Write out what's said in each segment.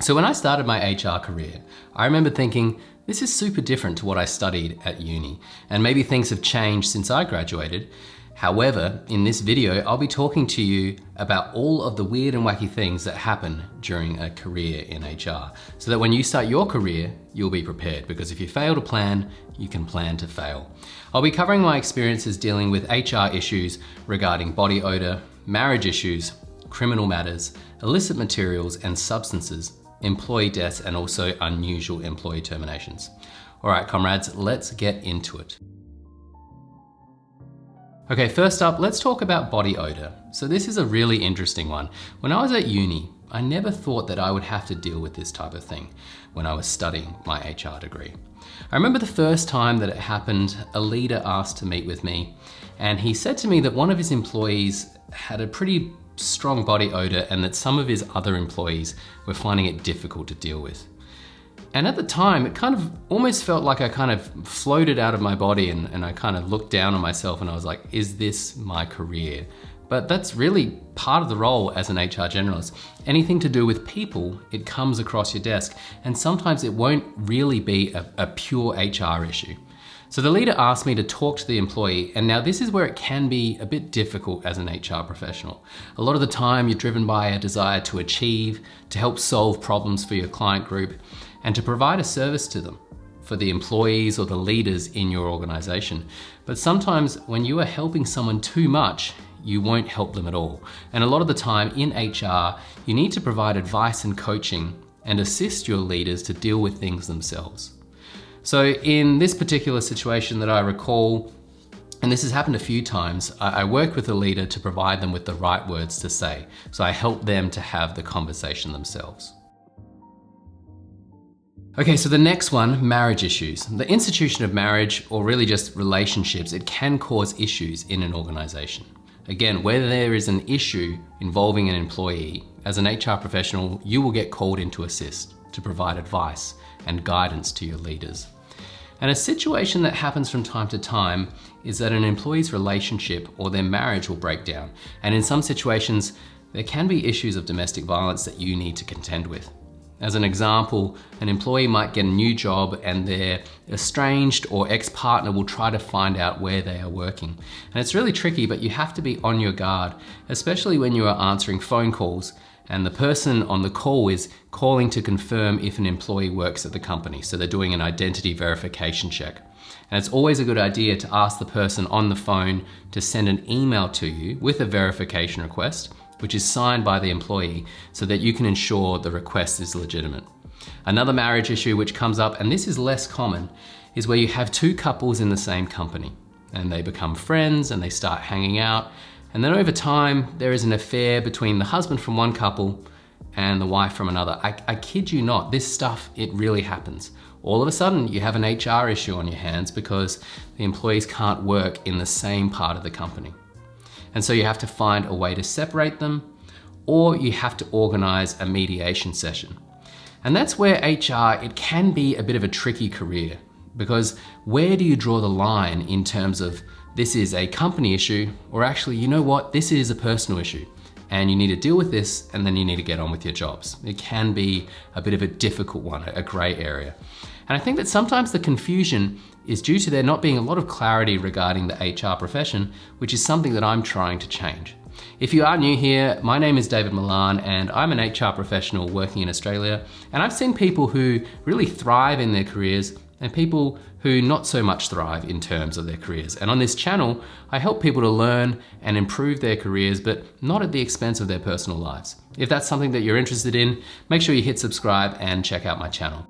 So when I started my HR career, I remember thinking, this is super different to what I studied at uni, and maybe things have changed since I graduated. However, in this video, I'll be talking to you about all of the weird and wacky things that happen during a career in HR, so that when you start your career, you'll be prepared, because if you fail to plan, you can plan to fail. I'll be covering my experiences dealing with HR issues regarding body odor, marriage issues, criminal matters, illicit materials and substances, employee deaths, and also unusual employee terminations. All right, comrades, let's get into it. Okay, first up, let's talk about body odor. So this is a really interesting one. When I was at uni, I never thought that I would have to deal with this type of thing when I was studying my HR degree. I remember the first time that it happened, a leader asked to meet with me, and he said to me that one of his employees had a pretty strong body odor and that some of his other employees were finding it difficult to deal with. And at the time, it kind of almost felt like I kind of floated out of my body and I kind of looked down on myself and I was like, is this my career? But that's really part of the role as an HR generalist. Anything to do with people, it comes across your desk, and sometimes it won't really be a pure HR issue. So the leader asked me to talk to the employee, and now this is where it can be a bit difficult as an HR professional. A lot of the time you're driven by a desire to achieve, to help solve problems for your client group, and to provide a service to them, for the employees or the leaders in your organization. But sometimes when you are helping someone too much, you won't help them at all. And a lot of the time in HR, you need to provide advice and coaching and assist your leaders to deal with things themselves. So in this particular situation that I recall, and this has happened a few times, I worked with a leader to provide them with the right words to say. So I helped them to have the conversation themselves. Okay, so the next one, marriage issues. The institution of marriage, or really just relationships, it can cause issues in an organization. Again, where there is an issue involving an employee, as an HR professional, you will get called in to assist, to provide advice and guidance to your leaders. And a situation that happens from time to time is that an employee's relationship or their marriage will break down. And in some situations, there can be issues of domestic violence that you need to contend with. As an example, an employee might get a new job and their estranged or ex-partner will try to find out where they are working. And it's really tricky, but you have to be on your guard, especially when you are answering phone calls and the person on the call is calling to confirm if an employee works at the company. So they're doing an identity verification check. And it's always a good idea to ask the person on the phone to send an email to you with a verification request, which is signed by the employee, so that you can ensure the request is legitimate. Another marriage issue which comes up, and this is less common, is where you have two couples in the same company and they become friends and they start hanging out. And then over time, there is an affair between the husband from one couple and the wife from another. I kid you not, this stuff, it really happens. All of a sudden, you have an HR issue on your hands because the employees can't work in the same part of the company. And so you have to find a way to separate them, or you have to organize a mediation session. And that's where HR, it can be a bit of a tricky career, because where do you draw the line in terms of this is a company issue, or actually, you know what, this is a personal issue and you need to deal with this and then you need to get on with your jobs. It can be a bit of a difficult one, a gray area. And I think that sometimes the confusion is due to there not being a lot of clarity regarding the HR profession, which is something that I'm trying to change. If you are new here, my name is David Milan and I'm an HR professional working in Australia. And I've seen people who really thrive in their careers and people who not so much thrive in terms of their careers. And on this channel, I help people to learn and improve their careers, but not at the expense of their personal lives. If that's something that you're interested in, make sure you hit subscribe and check out my channel.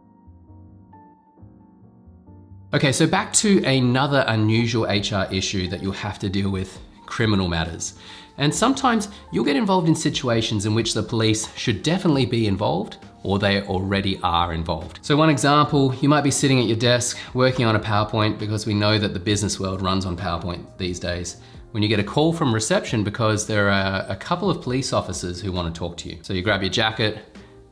Okay, so back to another unusual HR issue that you'll have to deal with, criminal matters. And sometimes you'll get involved in situations in which the police should definitely be involved, or they already are involved. So one example, you might be sitting at your desk working on a PowerPoint, because we know that the business world runs on PowerPoint these days, when you get a call from reception because there are a couple of police officers who want to talk to you. So you grab your jacket,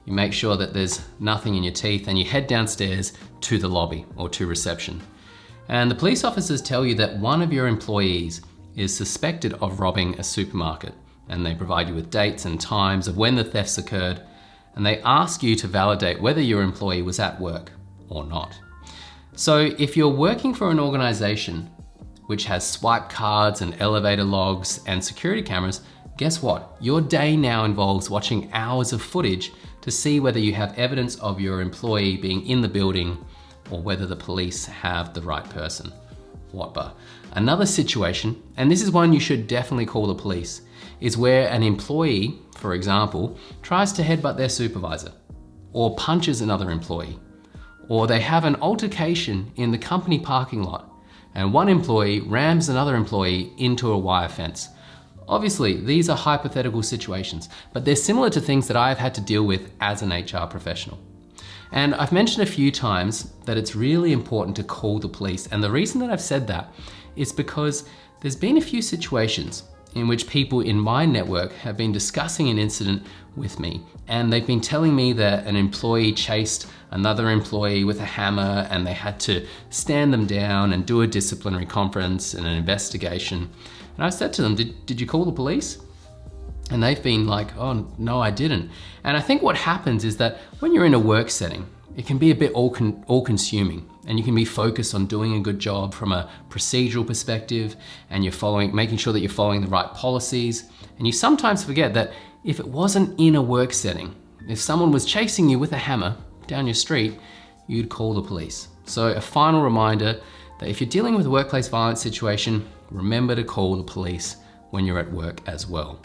you make sure that there's nothing in your teeth, and you head downstairs to the lobby or to reception. And the police officers tell you that one of your employees is suspected of robbing a supermarket, and they provide you with dates and times of when the thefts occurred. and they ask you to validate whether your employee was at work or not. So if you're working for an organization which has swipe cards and elevator logs and security cameras, guess what? Your day now involves watching hours of footage to see whether you have evidence of your employee being in the building or whether the police have the right person. Whatba. Another situation, and this is one you should definitely call the police, is where an employee, for example, tries to headbutt their supervisor, or punches another employee, or they have an altercation in the company parking lot, and one employee rams another employee into a wire fence. Obviously, these are hypothetical situations, but they're similar to things that I've had to deal with as an HR professional. And I've mentioned a few times that it's really important to call the police. And the reason that I've said that is because there's been a few situations in which people in my network have been discussing an incident with me. And they've been telling me that an employee chased another employee with a hammer and they had to stand them down and do a disciplinary conference and an investigation. And I said to them, did you call the police? And they've been like, oh, no, I didn't. And I think what happens is that when you're in a work setting, it can be a bit all-consuming, and you can be focused on doing a good job from a procedural perspective, and making sure that you're following the right policies. And you sometimes forget that if it wasn't in a work setting, if someone was chasing you with a hammer down your street, you'd call the police. So a final reminder that if you're dealing with a workplace violence situation, remember to call the police when you're at work as well.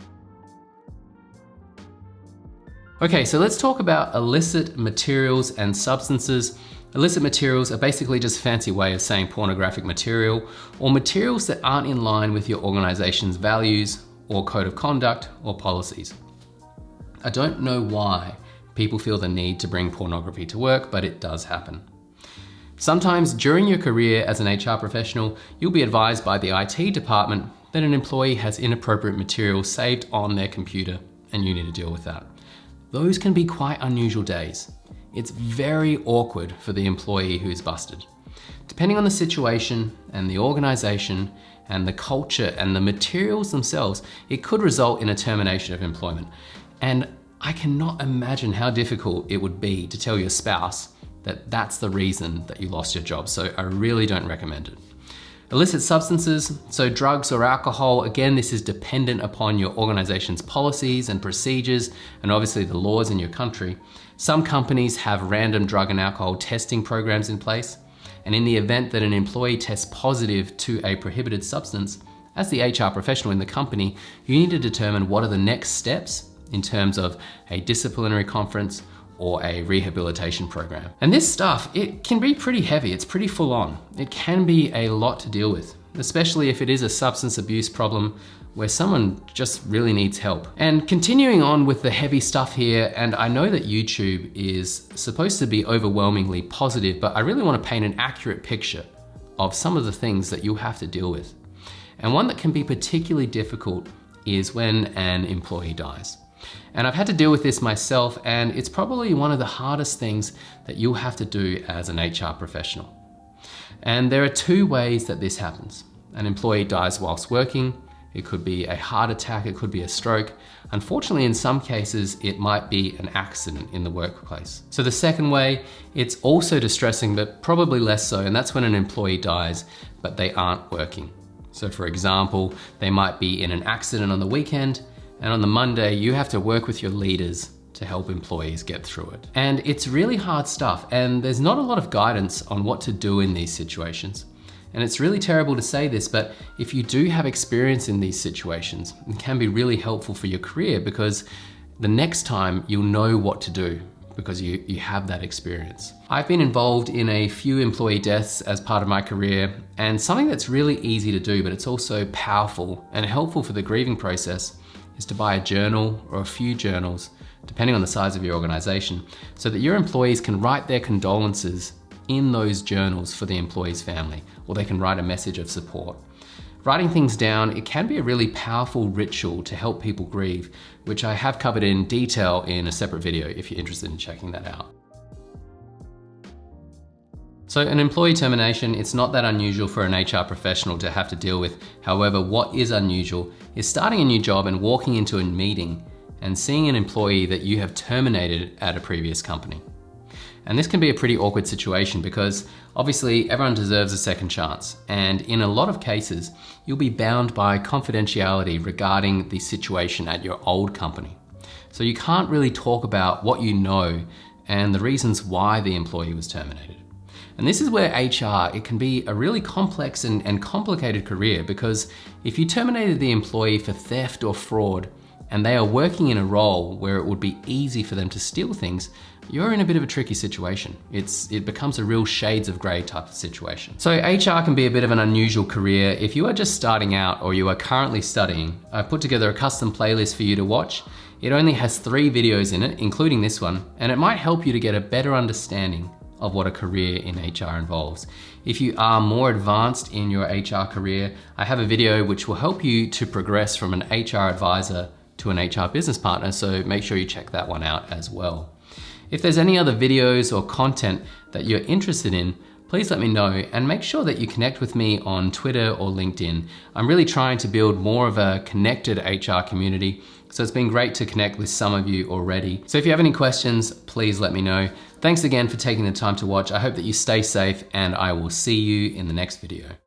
Okay, so let's talk about illicit materials and substances. Illicit materials are basically just a fancy way of saying pornographic material, or materials that aren't in line with your organization's values or code of conduct or policies. I don't know why people feel the need to bring pornography to work, but it does happen. Sometimes during your career as an HR professional, you'll be advised by the IT department that an employee has inappropriate material saved on their computer, and you need to deal with that. Those can be quite unusual days. It's very awkward for the employee who's busted. Depending on the situation and the organization and the culture and the materials themselves, it could result in a termination of employment. And I cannot imagine how difficult it would be to tell your spouse that that's the reason that you lost your job. So I really don't recommend it. Illicit substances, so drugs or alcohol, again, this is dependent upon your organization's policies and procedures and obviously the laws in your country. Some companies have random drug and alcohol testing programs in place. And in the event that an employee tests positive to a prohibited substance, as the HR professional in the company, you need to determine what are the next steps in terms of a disciplinary conference or a rehabilitation program. And this stuff, it can be pretty heavy, it's pretty full on. It can be a lot to deal with, especially if it is a substance abuse problem where someone just really needs help. And continuing on with the heavy stuff here, and I know that YouTube is supposed to be overwhelmingly positive, but I really want to paint an accurate picture of some of the things that you'll have to deal with. And one that can be particularly difficult is when an employee dies. And I've had to deal with this myself, and it's probably one of the hardest things that you'll have to do as an HR professional. And there are two ways that this happens. An employee dies whilst working. It could be a heart attack, it could be a stroke. Unfortunately, in some cases, it might be an accident in the workplace. So the second way, it's also distressing, but probably less so, and that's when an employee dies, but they aren't working. So for example, they might be in an accident on the weekend, and on the Monday, you have to work with your leaders to help employees get through it. And it's really hard stuff, and there's not a lot of guidance on what to do in these situations. And it's really terrible to say this, but if you do have experience in these situations, it can be really helpful for your career, because the next time you'll know what to do because you have that experience. I've been involved in a few employee deaths as part of my career, and something that's really easy to do, but it's also powerful and helpful for the grieving process, is to buy a journal or a few journals, depending on the size of your organization, so that your employees can write their condolences in those journals for the employee's family, or they can write a message of support. Writing things down, it can be a really powerful ritual to help people grieve, which I have covered in detail in a separate video if you're interested in checking that out. So an employee termination, it's not that unusual for an HR professional to have to deal with. However, what is unusual is starting a new job and walking into a meeting and seeing an employee that you have terminated at a previous company. And this can be a pretty awkward situation because obviously everyone deserves a second chance. And in a lot of cases, you'll be bound by confidentiality regarding the situation at your old company. So you can't really talk about what you know and the reasons why the employee was terminated. And this is where HR, it can be a really complex and complicated career, because if you terminated the employee for theft or fraud and they are working in a role where it would be easy for them to steal things, you're in a bit of a tricky situation. It becomes a real shades of grey type of situation. So HR can be a bit of an unusual career. If you are just starting out or you are currently studying, I've put together a custom playlist for you to watch. It only has 3 videos in it, including this one, and it might help you to get a better understanding of what a career in HR involves. If you are more advanced in your HR career, I have a video which will help you to progress from an HR advisor to an HR business partner, so make sure you check that one out as well. If there's any other videos or content that you're interested in, please let me know, and make sure that you connect with me on Twitter or LinkedIn. I'm really trying to build more of a connected HR community, so it's been great to connect with some of you already. So if you have any questions, please let me know. Thanks again for taking the time to watch. I hope that you stay safe, and I will see you in the next video.